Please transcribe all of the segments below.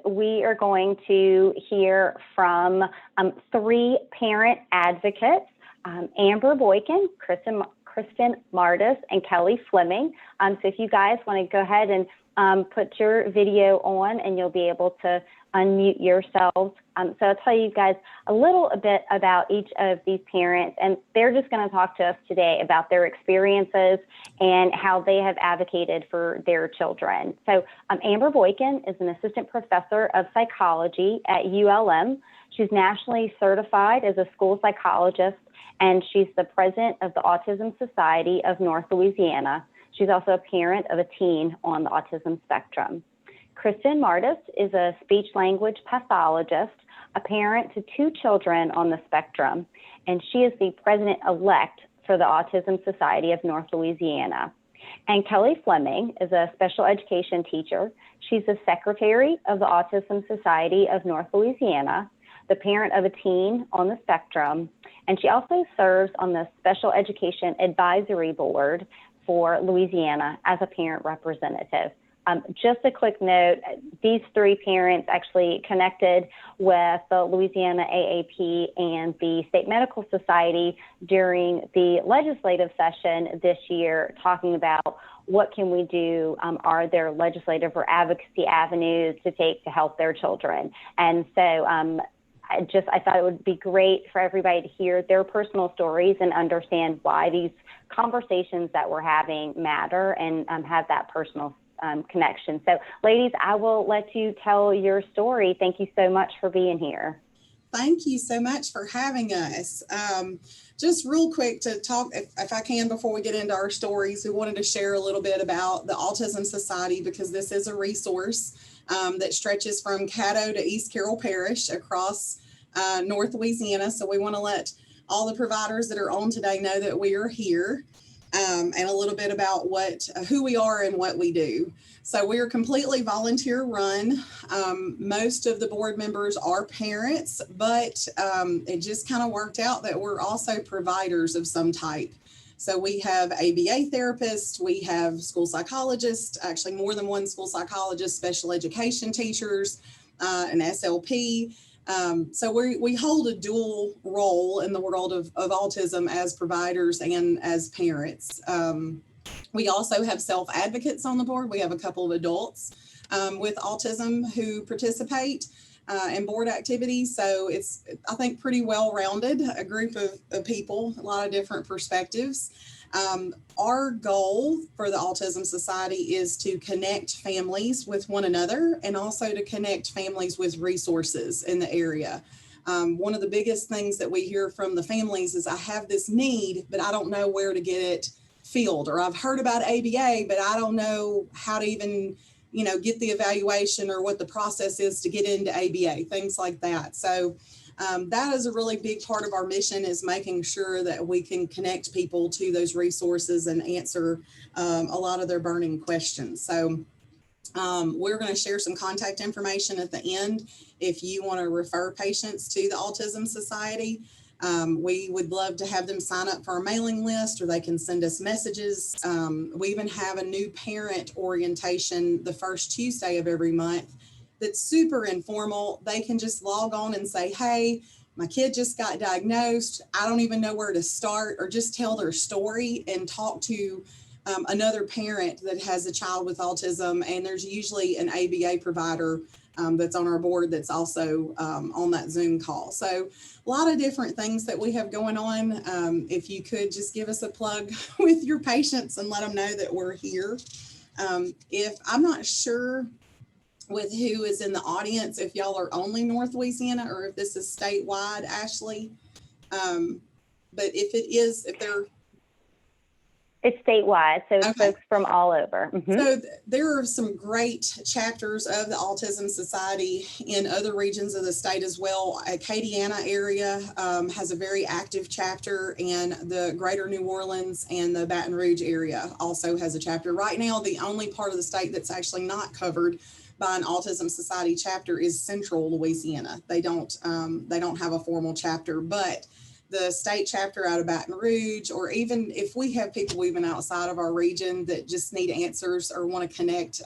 we are going to hear from 3 parent advocates, Amber Boykin, Kristen Martis, and Kelly Fleming. So if you guys want to go ahead and put your video on, and you'll be able to unmute yourselves. So I'll tell you guys a little bit about each of these parents, and they're just going to talk to us today about their experiences and how they have advocated for their children. So Amber Boykin is an assistant professor of psychology at ULM. She's nationally certified as a school psychologist, and she's the president of the Autism Society of North Louisiana. She's also a parent of a teen on the autism spectrum. Kristen Martis is a speech-language pathologist, a parent to 2 children on the spectrum, and she is the president-elect for the Autism Society of North Louisiana. And Kelly Fleming is a special education teacher. She's the secretary of the Autism Society of North Louisiana, the parent of a teen on the spectrum, and she also serves on the Special Education Advisory Board for Louisiana as a parent representative. Just a quick note, these 3 parents actually connected with the Louisiana AAP and the State Medical Society during the legislative session this year, talking about what can we do, are there legislative or advocacy avenues to take to help their children. And so I thought it would be great for everybody to hear their personal stories and understand why these conversations that we're having matter and have that personal connection. So ladies, I will let you tell your story. Thank you so much for being here. Thank you so much for having us. Just real quick to talk, if I can, before we get into our stories, we wanted to share a little bit about the Autism Society, because this is a resource that stretches from Caddo to East Carroll Parish across North Louisiana. So we want to let all the providers that are on today know that we are here. And a little bit about who we are and what we do. So we are completely volunteer run. Most of the board members are parents, but it just kind of worked out that we're also providers of some type. So we have ABA therapists, we have school psychologists, actually more than one school psychologist, special education teachers, an SLP. So we hold a dual role in the world of autism as providers and as parents. We also have self-advocates on the board. We have a couple of adults with autism who participate in board activities. So it's, I think, pretty well-rounded, a group of people, a lot of different perspectives. Our goal for the Autism Society is to connect families with one another and also to connect families with resources in the area. One of the biggest things that we hear from the families is, I have this need, but I don't know where to get it filled, or I've heard about ABA, but I don't know how to even, get the evaluation or what the process is to get into ABA, things like that. So that is a really big part of our mission, is making sure that we can connect people to those resources and answer a lot of their burning questions. So we're going to share some contact information at the end if you want to refer patients to the Autism Society. We would love to have them sign up for our mailing list, or they can send us messages. We even have a new parent orientation the first Tuesday of every month that's super informal. They can just log on and say, hey, my kid just got diagnosed. I don't even know where to start, or just tell their story and talk to another parent that has a child with autism. And there's usually an ABA provider that's on our board that's also on that Zoom call. So a lot of different things that we have going on. If you could just give us a plug with your patients and let them know that we're here. If I'm not sure with who is in the audience, if y'all are only North Louisiana or if this is statewide, Ashley. But if it is, if they're... It's statewide, so it's folks from all over. Mm-hmm. So there are some great chapters of the Autism Society in other regions of the state as well. Acadiana area has a very active chapter, and the greater New Orleans and the Baton Rouge area also has a chapter. Right now, the only part of the state that's actually not covered by an Autism Society chapter is Central Louisiana. They don't have a formal chapter, but the state chapter out of Baton Rouge, or even if we have people even outside of our region that just need answers or want to connect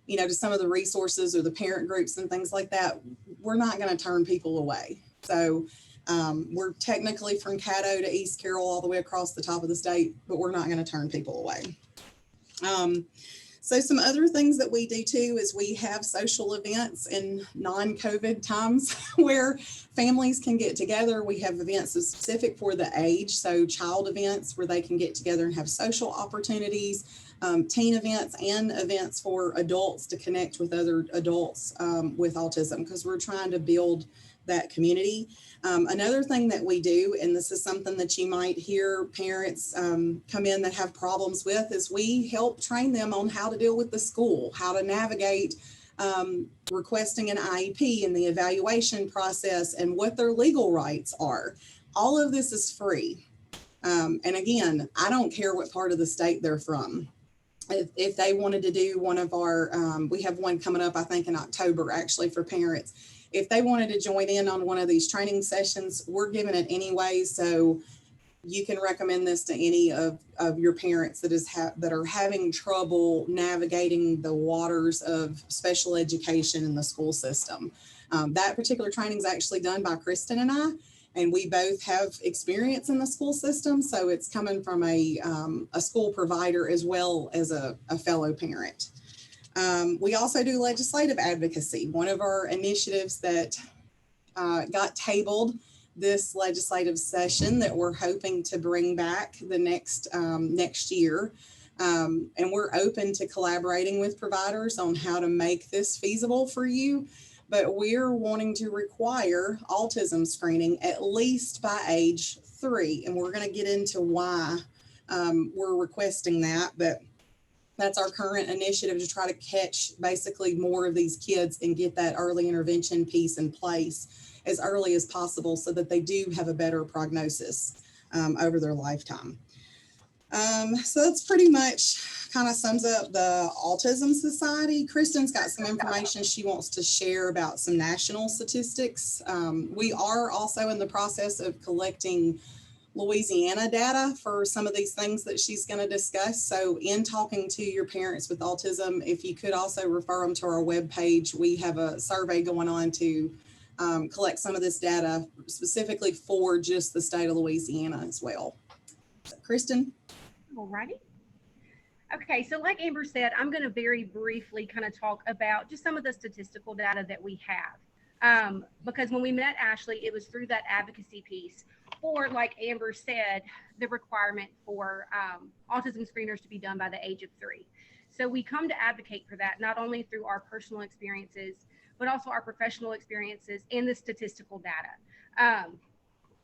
to some of the resources or the parent groups and things like that, we're not going to turn people away. So we're technically from Caddo to East Carroll, all the way across the top of the state, but we're not going to turn people away. So some other things that we do too is we have social events in non-COVID times where families can get together. We have events specific for the age, so child events where they can get together and have social opportunities, teen events, and events for adults to connect with other adults with autism, because we're trying to build that community. Another thing that we do, and this is something that you might hear parents come in that have problems with, is we help train them on how to deal with the school, how to navigate requesting an IEP and the evaluation process and what their legal rights are. All of this is free. And again, I don't care what part of the state they're from. If they wanted to do one of our, we have one coming up, I think in October, actually, for parents. If they wanted to join in on one of these training sessions, we're giving it anyway. So you can recommend this to any of your parents that are having trouble navigating the waters of special education in the school system. That particular training is actually done by Kristen and I, and we both have experience in the school system. So it's coming from a school provider as well as a fellow parent. We also do legislative advocacy. One of our initiatives that got tabled this legislative session that we're hoping to bring back the next year. And we're open to collaborating with providers on how to make this feasible for you. But we're wanting to require autism screening at least by age 3. And we're going to get into why we're requesting that. But that's our current initiative, to try to catch basically more of these kids and get that early intervention piece in place as early as possible so that they do have a better prognosis over their lifetime. So that's pretty much kind of sums up the Autism Society. Kristen's got some information she wants to share about some national statistics. We are also in the process of collecting Louisiana data for some of these things that she's going to discuss. So in talking to your parents with autism, if you could also refer them to our webpage, we have a survey going on to collect some of this data specifically for just the state of Louisiana as well. So, Kristen? All righty. Okay, so like Amber said, I'm going to very briefly kind of talk about just some of the statistical data that we have. Because when we met Ashley, it was through that advocacy piece, or like Amber said, the requirement for autism screeners to be done by the age of 3. So we come to advocate for that, not only through our personal experiences, but also our professional experiences and the statistical data.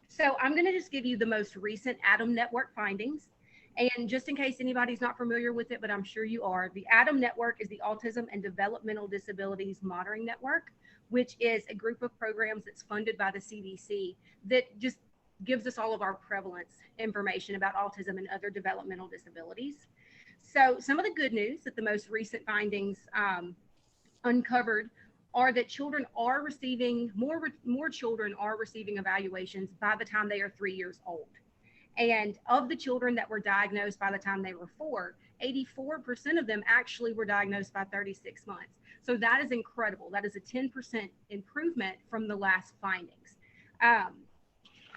So I'm going to just give you the most recent ADAM Network findings. And just in case anybody's not familiar with it, but I'm sure you are, the ADAM Network is the Autism and Developmental Disabilities Monitoring Network, which is a group of programs that's funded by the CDC that just gives us all of our prevalence information about autism and other developmental disabilities. So some of the good news that the most recent findings uncovered are that children are receiving, more children are receiving evaluations by the time they are 3 years old. And of the children that were diagnosed by the time they were 4, 84% of them actually were diagnosed by 36 months. So that is incredible. That is a 10% improvement from the last findings.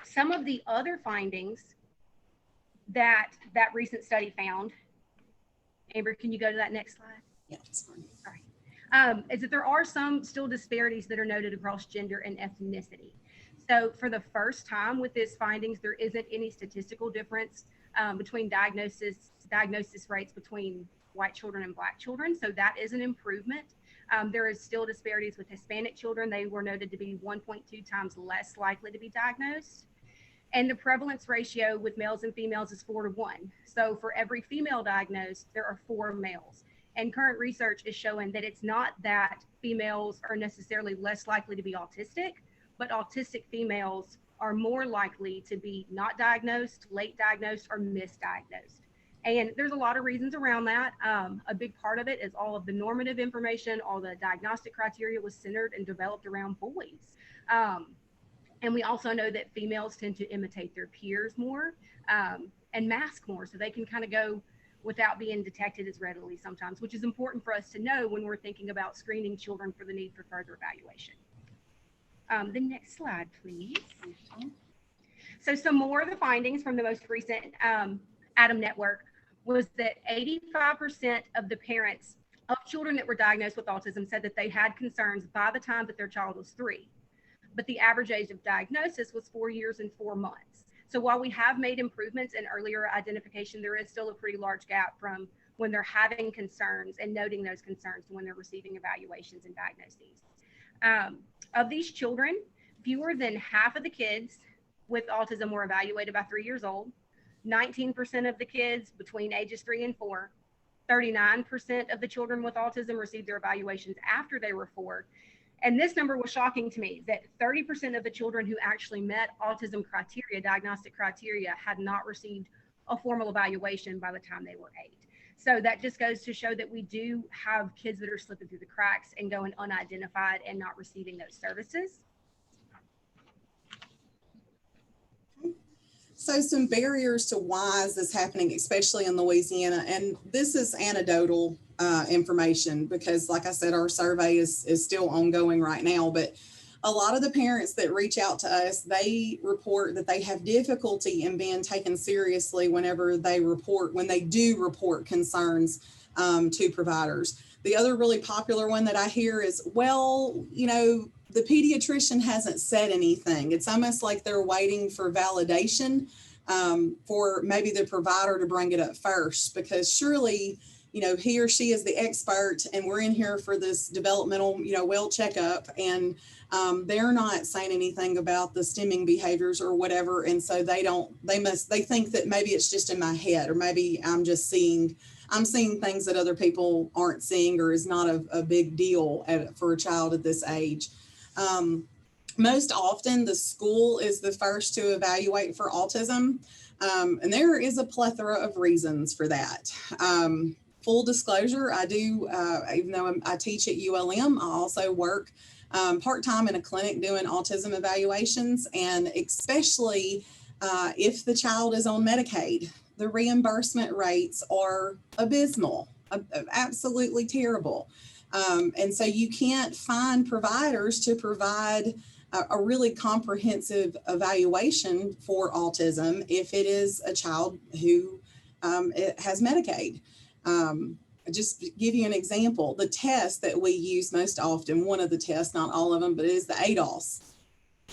Some of the other findings that recent study found, Amber, can you go to that next slide? Yeah, sorry. Is that there are some still disparities that are noted across gender and ethnicity. So for the first time with these findings, there isn't any statistical difference between diagnosis rates between white children and Black children. So that is an improvement. There is still disparities with Hispanic children. They were noted to be 1.2 times less likely to be diagnosed. And the prevalence ratio with males and females is 4 to 1. So for every female diagnosed, there are 4 males. And current research is showing that it's not that females are necessarily less likely to be autistic, but autistic females are more likely to be not diagnosed, late diagnosed, or misdiagnosed. And there's a lot of reasons around that. A big part of it is all of the normative information, all the diagnostic criteria was centered and developed around boys. And we also know that females tend to imitate their peers more and mask more. So they can kind of go without being detected as readily sometimes, which is important for us to know when we're thinking about screening children for the need for further evaluation. The next slide, please. So some more of the findings from the most recent ADAM network was that 85% of the parents of children that were diagnosed with autism said that they had concerns by the time that their child was 3. But the average age of diagnosis was 4 years and 4 months. So while we have made improvements in earlier identification, there is still a pretty large gap from when they're having concerns and noting those concerns to when they're receiving evaluations and diagnoses. Of these children, fewer than half of the kids with autism were evaluated by 3 years old. 19% of the kids between ages 3 and 4, 39% of the children with autism received their evaluations after they were 4. And this number was shocking to me, that 30% of the children who actually met autism criteria, diagnostic criteria, had not received a formal evaluation by the time they were 8. So that just goes to show that we do have kids that are slipping through the cracks and going unidentified and not receiving those services. So some barriers to why is this happening, especially in Louisiana, and this is anecdotal information because, like I said, our survey is still ongoing right now, but a lot of the parents that reach out to us, they report that they have difficulty in being taken seriously when they do report concerns to providers. The other really popular one that I hear is, well, you know, the pediatrician hasn't said anything. It's almost like they're waiting for validation for maybe the provider to bring it up first, because surely, you know, he or she is the expert and we're in here for this developmental, you know, well checkup, and they're not saying anything about the stimming behaviors or whatever. And so they think that maybe it's just in my head, or maybe I'm seeing things that other people aren't seeing, or is not a big deal for a child at this age. Most often the school is the first to evaluate for autism. And there is a plethora of reasons for that. Full disclosure, I do, even though I teach at ULM, I also work part-time in a clinic doing autism evaluations, and especially if the child is on Medicaid, the reimbursement rates are abysmal, absolutely terrible. And so you can't find providers to provide a really comprehensive evaluation for autism if it is a child who has Medicaid. Just to give you an example, the test that we use most often, one of the tests, not all of them, but is the ADOS,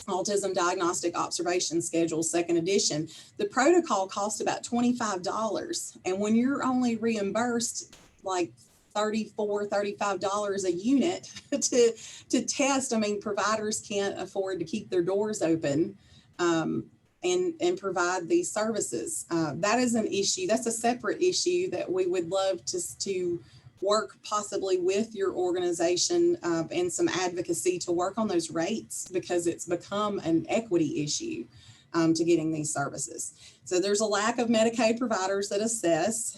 Autism Diagnostic Observation Schedule, 2nd edition. The protocol costs about $25. And when you're only reimbursed like $34, $35 a unit to test, I mean, providers can't afford to keep their doors open and provide these services. That is an issue. That's a separate issue that we would love to work possibly with your organization and some advocacy to work on those rates, because it's become an equity issue to getting these services. So there's a lack of Medicaid providers that assess.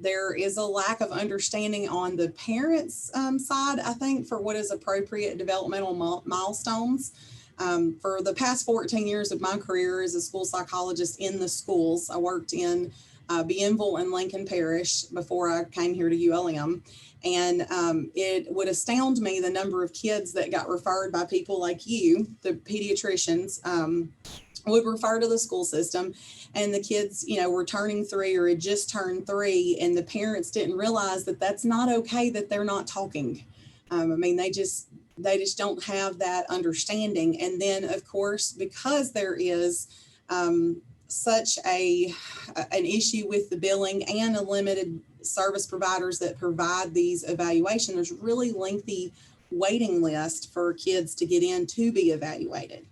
There is a lack of understanding on the parents' side, I think, for what is appropriate developmental milestones. For the past 14 years of my career as a school psychologist in the schools, I worked in Bienville and Lincoln Parish before I came here to ULM. And it would astound me the number of kids that got referred by people like you, the pediatricians, would refer to the school system, and the kids, you know, were turning 3 or had just turned 3, and the parents didn't realize that that's not okay, that they're not talking. I mean, they just don't have that understanding. And then, of course, because there is such an issue with the billing and a limited service providers that provide these evaluations, there's really lengthy waiting list for kids to get in to be evaluated.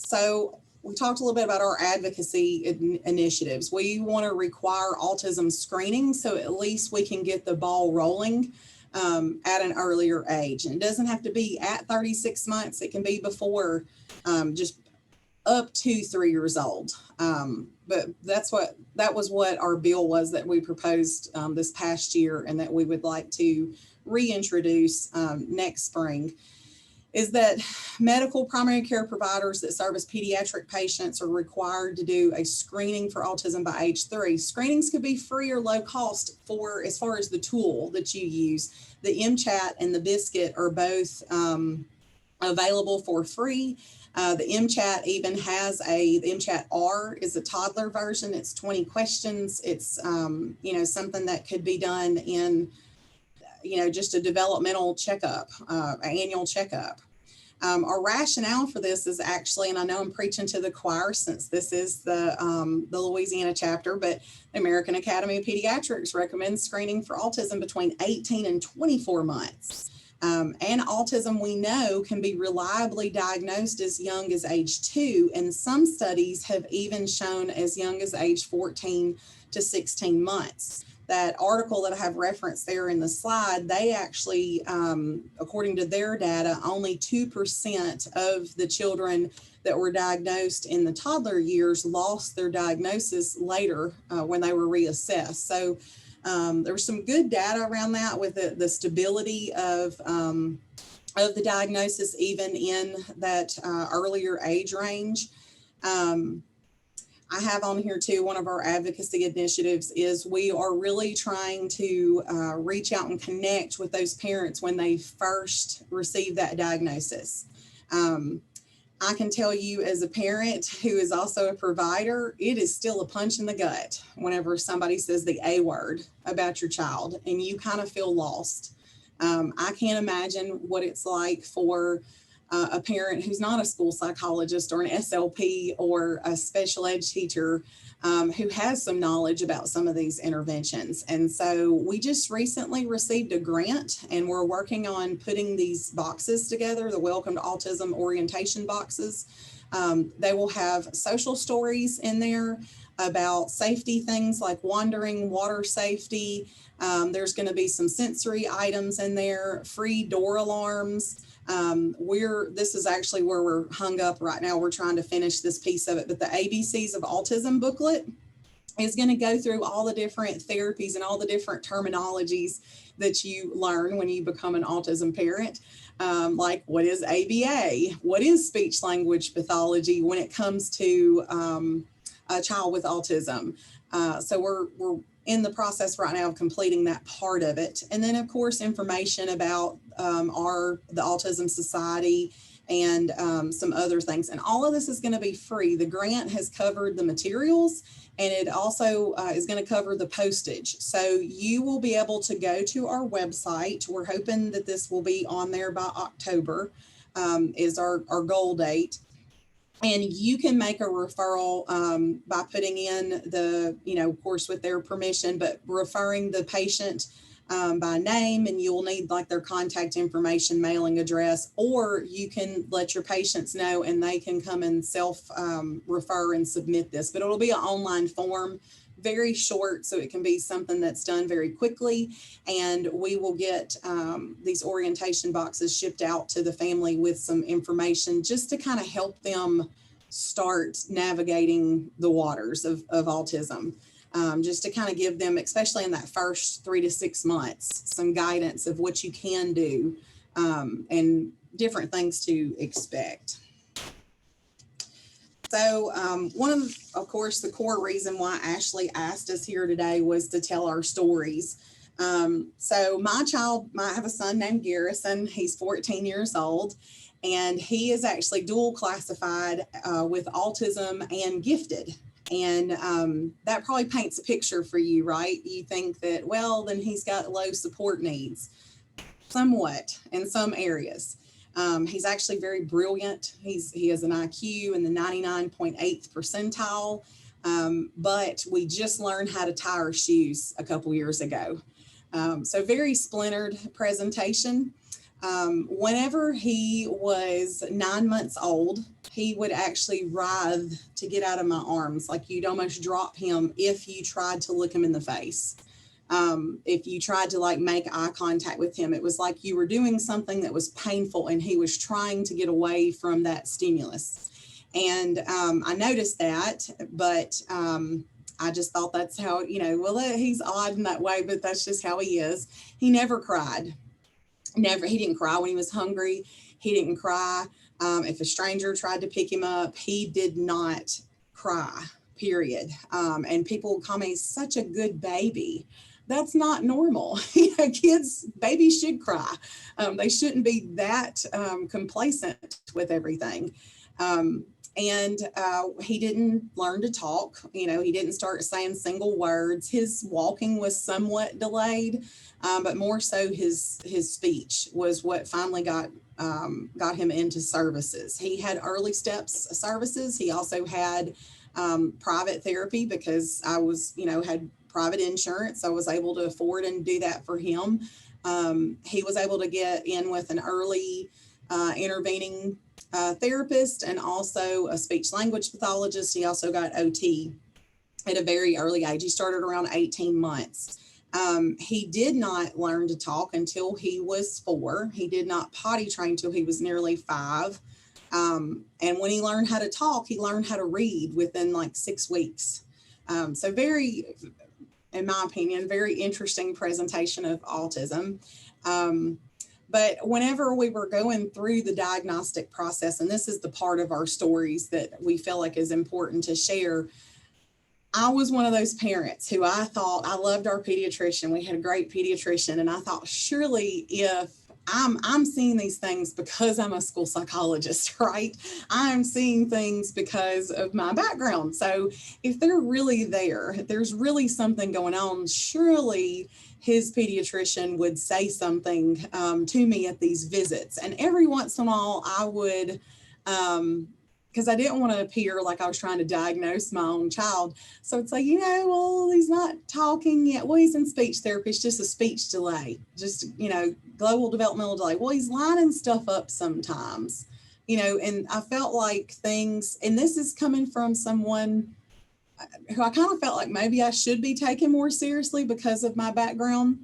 So we talked a little bit about our advocacy initiatives. We want to require autism screening, so at least we can get the ball rolling at an earlier age. And it doesn't have to be at 36 months. It can be before, just up to 3 years old. But that was what our bill was that we proposed this past year, and that we would like to reintroduce next spring. is that medical primary care providers that service pediatric patients are required to do a screening for autism by age 3. Screenings could be free or low cost for as far as the tool that you use. The MChat and the Biscuit are both available for free. The MChat even has the MChat R is a toddler version. It's 20 questions. It's, something that could be done in, just a developmental checkup, annual checkup. Our rationale for this is actually, and I know I'm preaching to the choir since this is the Louisiana chapter, but the American Academy of Pediatrics recommends screening for autism between 18 and 24 months. And autism, we know, can be reliably diagnosed as young as age 2, and some studies have even shown as young as age 14 to 16 months. That article that I have referenced there in the slide, they actually, according to their data, only 2% of the children that were diagnosed in the toddler years lost their diagnosis later when they were reassessed. So there's some good data around that with the stability of the diagnosis, even in that earlier age range. I have on here too, one of our advocacy initiatives is we are really trying to reach out and connect with those parents when they first receive that diagnosis. I can tell you as a parent who is also a provider, it is still a punch in the gut whenever somebody says the A word about your child and you kind of feel lost. I can't imagine what it's like for a parent who's not a school psychologist or an SLP or a special ed teacher who has some knowledge about some of these interventions. And so we just recently received a grant and we're working on putting these boxes together, the Welcome to Autism orientation boxes. They will have social stories in there about safety things like wandering, water safety. There's going to be some sensory items in there, free door alarms. This is actually where we're hung up right now. We're trying to finish this piece of it, but the ABCs of Autism booklet is going to go through all the different therapies and all the different terminologies that you learn when you become an autism parent. Like what is ABA? What is speech language pathology when it comes to a child with autism? So we're in the process right now of completing that part of it. And then of course, information about the Autism Society and some other things. And all of this is going to be free. The grant has covered the materials and it also is going to cover the postage. So you will be able to go to our website. We're hoping that this will be on there by October is our goal date. And you can make a referral by putting in of course, with their permission, but referring the patient by name, and you'll need like their contact information, mailing address, or you can let your patients know and they can come and self-refer and submit this. But it'll be an online form, very short, so it can be something that's done very quickly. And we will get these orientation boxes shipped out to the family with some information just to kind of help them start navigating the waters of autism. Just to kind of give them, especially in that first 3 to 6 months, some guidance of what you can do and different things to expect. So one of course, the core reason why Ashley asked us here today was to tell our stories. So I have a son named Garrison. He's 14 years old, and he is actually dual classified with autism and gifted. And that probably paints a picture for you, right? You think that, well, then he's got low support needs, somewhat in some areas. He's actually very brilliant. He has an IQ in the 99.8th percentile, but we just learned how to tie our shoes a couple years ago. So very splintered presentation. Whenever he was 9 months old, he would actually writhe to get out of my arms. Like you'd almost drop him if you tried to look him in the face. If you tried to like make eye contact with him, it was like you were doing something that was painful and he was trying to get away from that stimulus. And I noticed that, but I just thought that's how, he's odd in that way, but that's just how he is. He never cried. he didn't cry when he was hungry. He didn't cry. If a stranger tried to pick him up, he did not cry, period. And people would call me such a good baby. That's not normal. Babies should cry. They shouldn't be that complacent with everything. And he didn't learn to talk. He didn't start saying single words. His walking was somewhat delayed, but more so his speech was what finally got him into services. He had early steps services. He also had private therapy because I was, had private insurance. I was able to afford and do that for him. He was able to get in with an early intervening therapist and also a speech language pathologist. He also got OT at a very early age. He started around 18 months. He did not learn to talk until he was 4. He did not potty train until he was nearly 5. And when he learned how to talk, he learned how to read within like 6 weeks. So very, in my opinion, very interesting presentation of autism. But whenever we were going through the diagnostic process, and this is the part of our stories that we feel like is important to share, I was one of those parents who I thought, I loved our pediatrician. We had a great pediatrician. And I thought, surely if I'm seeing these things because I'm a school psychologist, right? I'm seeing things because of my background. So if they're really there, if there's really something going on, surely his pediatrician would say something to me at these visits. And every once in a while I would, because I didn't want to appear like I was trying to diagnose my own child. So it's like, well, he's not talking yet. Well, he's in speech therapy. It's just a speech delay, just, global developmental delay. Well, he's lining stuff up sometimes, and I felt like things, and this is coming from someone who I kind of felt like maybe I should be taken more seriously because of my background.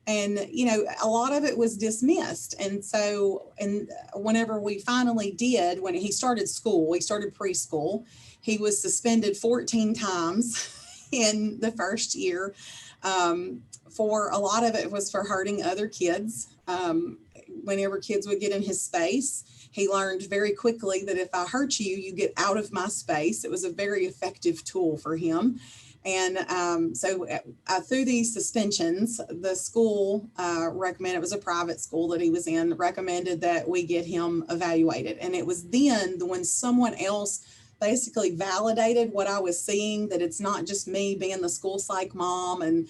And, a lot of it was dismissed. And so, and whenever we finally did, when he started school, he started preschool, he was suspended 14 times in the first year. For a lot of it was for hurting other kids. Whenever kids would get in his space, he learned very quickly that if I hurt you, you get out of my space. It was a very effective tool for him. And so through these suspensions, the school recommended, it was a private school that he was in, recommended that we get him evaluated. And it was then when someone else basically validated what I was seeing, that it's not just me being the school psych mom and,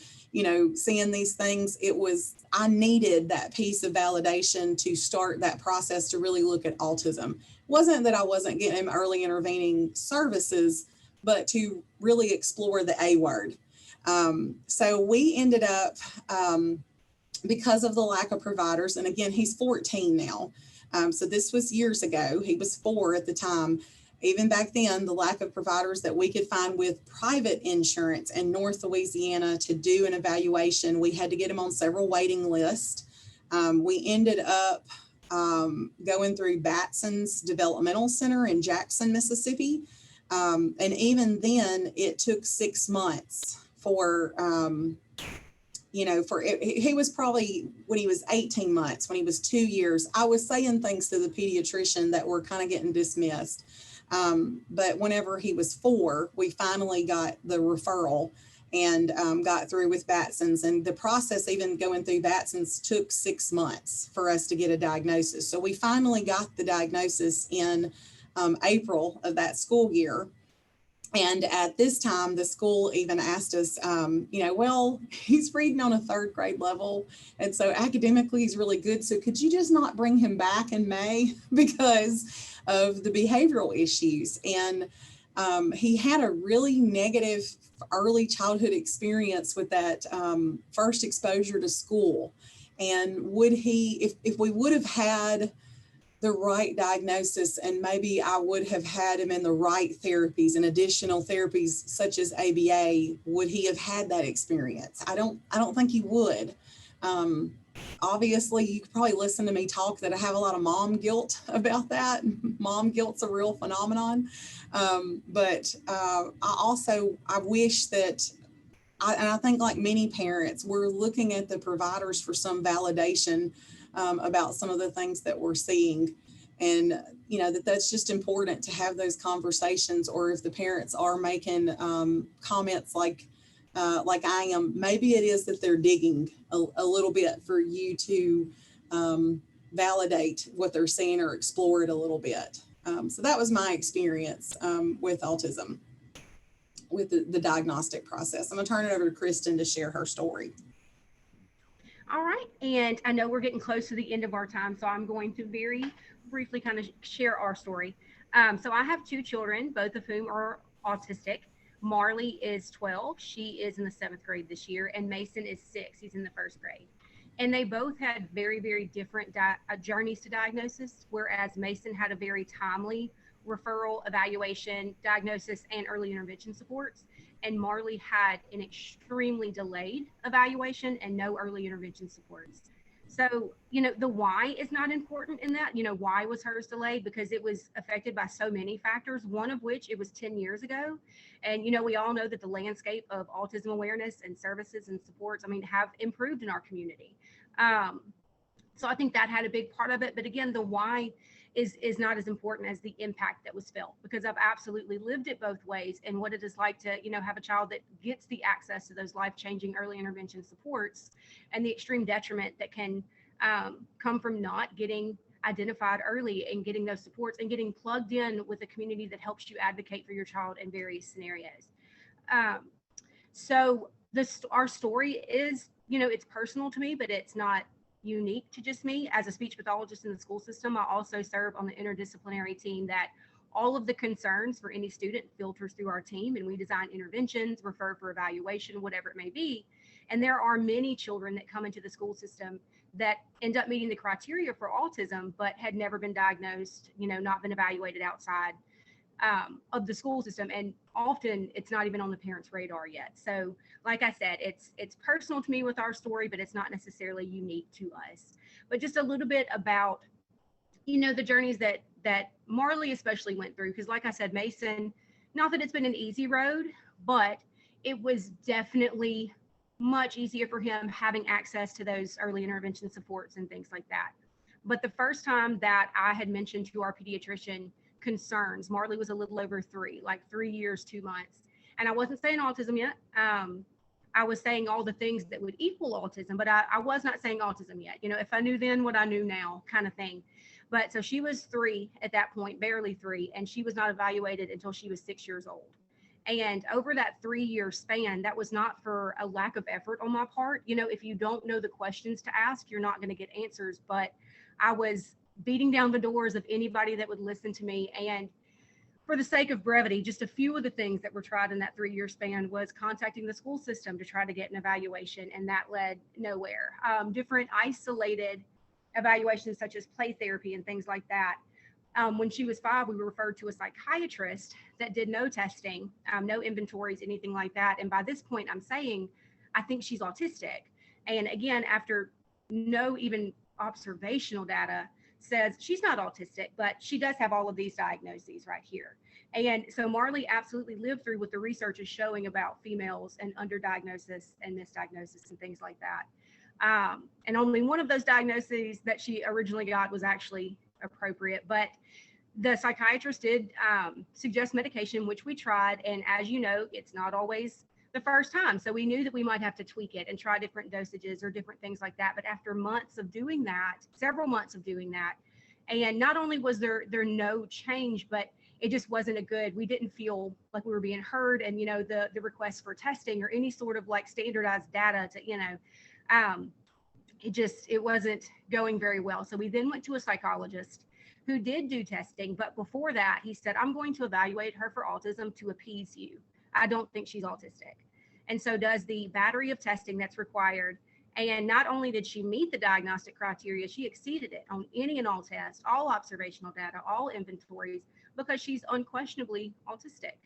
seeing these things. It was, I needed that piece of validation to start that process to really look at autism. It wasn't that I wasn't getting him early intervening services, but to really explore the A word. So we ended up, because of the lack of providers, and again, he's 14 now. So this was years ago. He was 4 at the time. Even back then, the lack of providers that we could find with private insurance in North Louisiana to do an evaluation, we had to get him on several waiting lists. We ended up going through Batson's Developmental Center in Jackson, Mississippi. And even then, it took 6 months for, he was probably, when he was 18 months, when he was 2 years, I was saying things to the pediatrician that were kind of getting dismissed. But whenever he was 4, we finally got the referral and got through with Batson's. And the process, even going through Batson's, took 6 months for us to get a diagnosis. So we finally got the diagnosis in April of that school year. And at this time, the school even asked us, well, he's reading on a 3rd grade level. And so academically, he's really good. So could you just not bring him back in May because of the behavioral issues? And he had a really negative early childhood experience with that first exposure to school. And would he, if we would have had the right diagnosis, and maybe I would have had him in the right therapies and additional therapies such as ABA, would he have had that experience? I don't think he would. Obviously, you could probably listen to me talk that I have a lot of mom guilt about that. Mom guilt's a real phenomenon. But I wish that and I think like many parents, we're looking at the providers for some validation about some of the things that we're seeing. And, you know, that's just important to have those conversations. Or if the parents are making comments like I am, maybe it is that they're digging a little bit for you to validate what they're seeing or explore it a little bit. So that was my experience with autism, with the diagnostic process. I'm going to turn it over to Kristen to share her story. All right, and I know we're getting close to the end of our time, so I'm going to very briefly kind of share our story. So I have two children, both of whom are autistic. Marley is 12. She is in the 7th grade this year, and Mason is 6. He's in the 1st grade. And they both had very, very different journeys to diagnosis, whereas Mason had a very timely referral, evaluation, diagnosis, and early intervention supports. And Marley had an extremely delayed evaluation and no early intervention supports. So, you know, the why is not important in that. You know, why was hers delayed? Because it was affected by so many factors, one of which it was 10 years ago. And, you know, we all know that the landscape of autism awareness and services and supports, I mean, have improved in our community. So I think that had a big part of it. But again, the why is not as important as the impact that was felt, because I've absolutely lived it both ways, and what it is like to, you know, have a child that gets the access to those life-changing early intervention supports, and the extreme detriment that can come from not getting identified early and getting those supports and getting plugged in with a community that helps you advocate for your child in various scenarios. So our story is, you know, it's personal to me, but it's not unique to just me. As a speech pathologist in the school system, I also serve on the interdisciplinary team that all of the concerns for any student filters through our team, and we design interventions, refer for evaluation, whatever it may be. And there are many children that come into the school system that end up meeting the criteria for autism, but had never been diagnosed, you know, not been evaluated outside of the school system, and often it's not even on the parents' radar yet. So like I said, it's personal to me with our story, but it's not necessarily unique to us. But just a little bit about, you know, the journeys that Marley especially went through, because like I said, Mason, not that it's been an easy road, but it was definitely much easier for him having access to those early intervention supports and things like that. But the first time that I had mentioned to our pediatrician concerns, Marley was a little over 3, like 3 years, 2 months. And I wasn't saying autism yet. I was saying all the things that would equal autism, but I was not saying autism yet. You know, if I knew then what I knew now, kind of thing. But so she was 3 at that point, barely 3, and she was not evaluated until she was 6 years old. And over that 3-year span, that was not for a lack of effort on my part. You know, if you don't know the questions to ask, you're not going to get answers. But I was beating down the doors of anybody that would listen to me. And for the sake of brevity, just a few of the things that were tried in that 3-year span was contacting the school system to try to get an evaluation, and that led nowhere. Different isolated evaluations such as play therapy and things like that. When she was 5, we were referred to a psychiatrist that did no testing, no inventories, anything like that. And by this point, I'm saying, I think she's autistic. And again, after no even observational data, says she's not autistic, but she does have all of these diagnoses right here. And so Marley absolutely lived through what the research is showing about females and underdiagnosis and misdiagnosis and things like that. And only one of those diagnoses that she originally got was actually appropriate, but the psychiatrist did suggest medication, which we tried. And as you know, it's not always the first time. So we knew that we might have to tweak it and try different dosages or different things like that. But after months of doing that, several months of doing that, and not only was there no change, but it just wasn't we didn't feel like we were being heard. And, you know, the requests for testing or any sort of like standardized data to, you know, it wasn't going very well. So we then went to a psychologist who did do testing. But before that, he said, I'm going to evaluate her for autism to appease you. I don't think she's autistic. And so does the battery of testing that's required. And not only did she meet the diagnostic criteria, she exceeded it on any and all tests, all observational data, all inventories, because she's unquestionably autistic.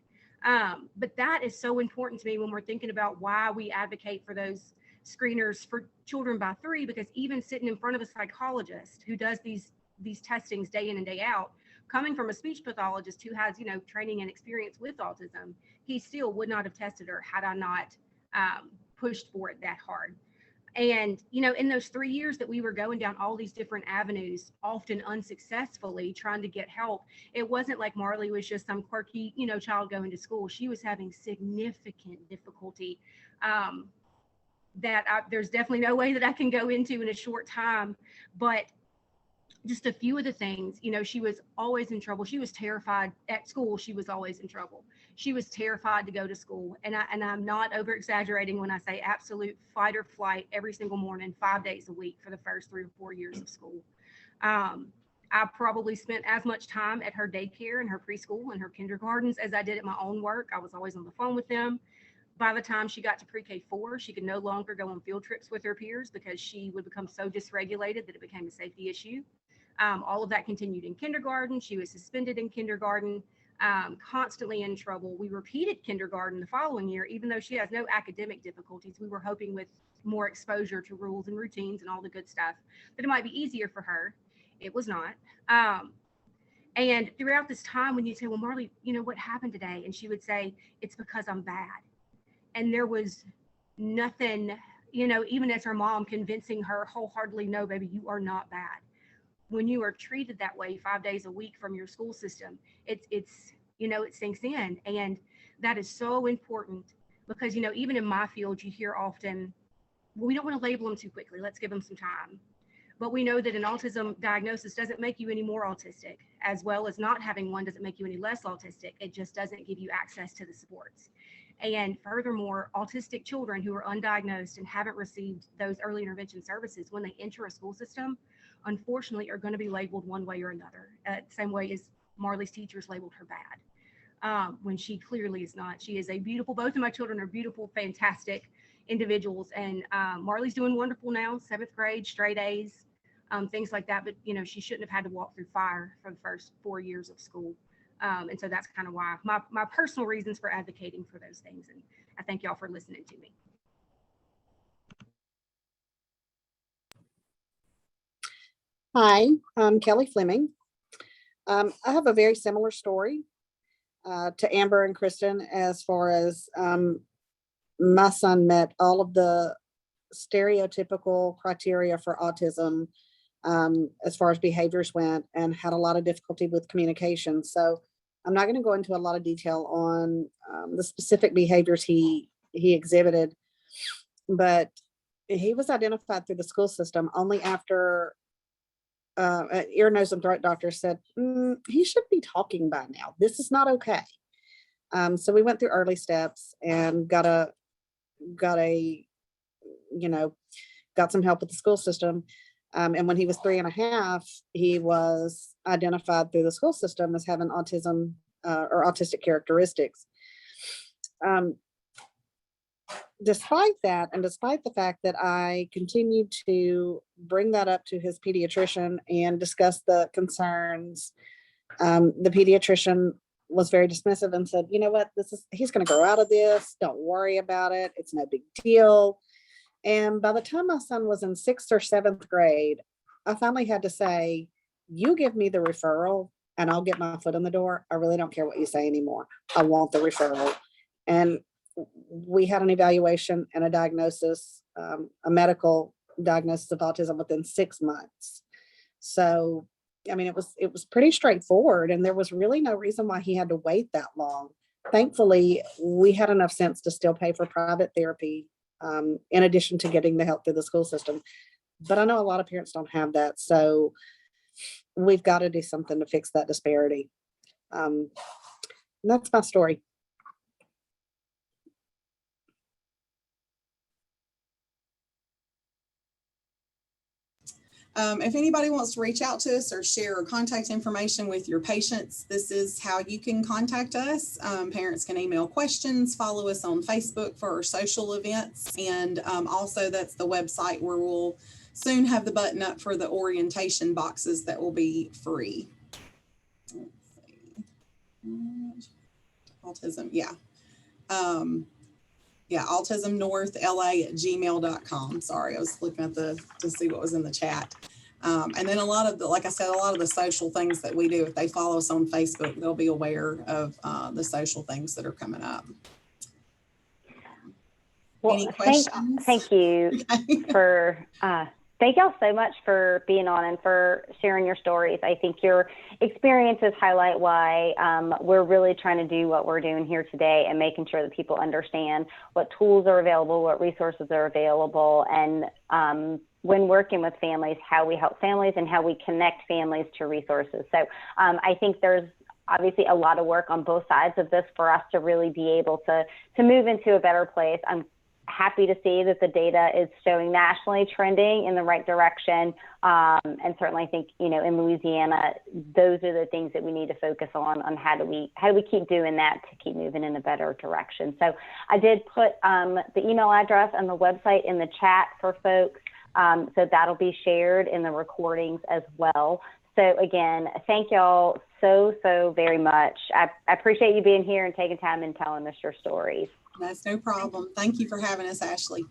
But that is so important to me when we're thinking about why we advocate for those screeners for children by 3, because even sitting in front of a psychologist who does these testings day in and day out, coming from a speech pathologist who has, you know, training and experience with autism, he still would not have tested her had I not pushed for it that hard. And, you know, in those 3 years that we were going down all these different avenues, often unsuccessfully trying to get help, it wasn't like Marley was just some quirky, you know, child going to school. She was having significant difficulty there's definitely no way that I can go into in a short time. But just a few of the things, you know, she was always in trouble. She was terrified at school. She was always in trouble. She was terrified to go to school. And I'm not over exaggerating when I say absolute fight or flight every single morning, 5 days a week for the first 3 or 4 years of school. I probably spent as much time at her daycare and her preschool and her kindergartens as I did at my own work. I was always on the phone with them. By the time she got to pre-K 4, she could no longer go on field trips with her peers because she would become so dysregulated that it became a safety issue. All of that continued in kindergarten. She was suspended in kindergarten, constantly in trouble. We repeated kindergarten the following year, even though she has no academic difficulties. We were hoping with more exposure to rules and routines and all the good stuff that it might be easier for her. It was not. And throughout this time, when you say, well, Marley, you know, what happened today? And she would say, it's because I'm bad. And there was nothing, you know, even as her mom convincing her wholeheartedly, no, baby, you are not bad. When you are treated that way 5 days a week from your school system, it's, you know, it sinks in. And that is so important because, you know, even in my field, you hear often, well, we don't want to label them too quickly. Let's give them some time. But we know that an autism diagnosis doesn't make you any more autistic, as well as not having one doesn't make you any less autistic. It just doesn't give you access to the supports. And furthermore, autistic children who are undiagnosed and haven't received those early intervention services, when they enter a school system, unfortunately are going to be labeled one way or another, same way as Marley's teachers labeled her bad, when she clearly is not. She is a beautiful, both of my children are beautiful, fantastic individuals. And Marley's doing wonderful now, 7th grade, straight A's, things like that. But, you know, she shouldn't have had to walk through fire for the first 4 years of school. And so that's kind of why my personal reasons for advocating for those things. And I thank y'all for listening to me. Hi, I'm Kelly Fleming. I have a very similar story to Amber and Kristen as far as my son met all of the stereotypical criteria for autism as far as behaviors went, and had a lot of difficulty with communication. So I'm not going to go into a lot of detail on the specific behaviors he exhibited, but he was identified through the school system only after an ear, nose, and throat doctor said, he should be talking by now. This is not okay. So we went through early steps and got some help with the school system. And when he was 3.5, he was identified through the school system as having autism or autistic characteristics. Despite that, and despite the fact that I continued to bring that up to his pediatrician and discuss the concerns, the pediatrician was very dismissive and said, you know what, he's going to grow out of this. Don't worry about it. It's no big deal. And by the time my son was in 6th or 7th grade, I finally had to say, you give me the referral and I'll get my foot in the door. I really don't care what you say anymore. I want the referral. And we had an evaluation and a diagnosis, a medical diagnosis of autism within 6 months. So, I mean, it was pretty straightforward, and there was really no reason why he had to wait that long. Thankfully, we had enough sense to still pay for private therapy, in addition to getting the help through the school system. But I know a lot of parents don't have that. So we've got to do something to fix that disparity. That's my story. If anybody wants to reach out to us or share contact information with your patients, this is how you can contact us. Parents can email questions, follow us on Facebook for our social events, and also that's the website where we'll soon have the button up for the orientation boxes that will be free. Let's see. Autism, yeah. Yeah, autismnorthla@gmail.com. Sorry, I was looking at to see what was in the chat. And then a lot of like I said, a lot of the social things that we do, if they follow us on Facebook, they'll be aware of the social things that are coming up. Well, Any questions? thank you Okay. for, thank y'all so much for being on and for sharing your stories. I think your experiences highlight why we're really trying to do what we're doing here today and making sure that people understand what tools are available, what resources are available, and when working with families, how we help families and how we connect families to resources. So I think there's obviously a lot of work on both sides of this for us to really be able to move into a better place. I'm happy to see that the data is showing nationally trending in the right direction. And certainly I think, you know, in Louisiana, those are the things that we need to focus on how do we keep doing that to keep moving in a better direction. So I did put the email address and the website in the chat for folks. So that'll be shared in the recordings as well. So again, thank y'all so very much. I appreciate you being here and taking time and telling us your stories. That's no problem. Thank you for having us, Ashley.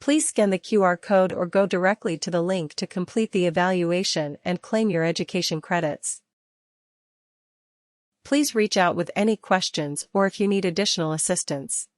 Please scan the QR code or go directly to the link to complete the evaluation and claim your education credits. Please reach out with any questions or if you need additional assistance.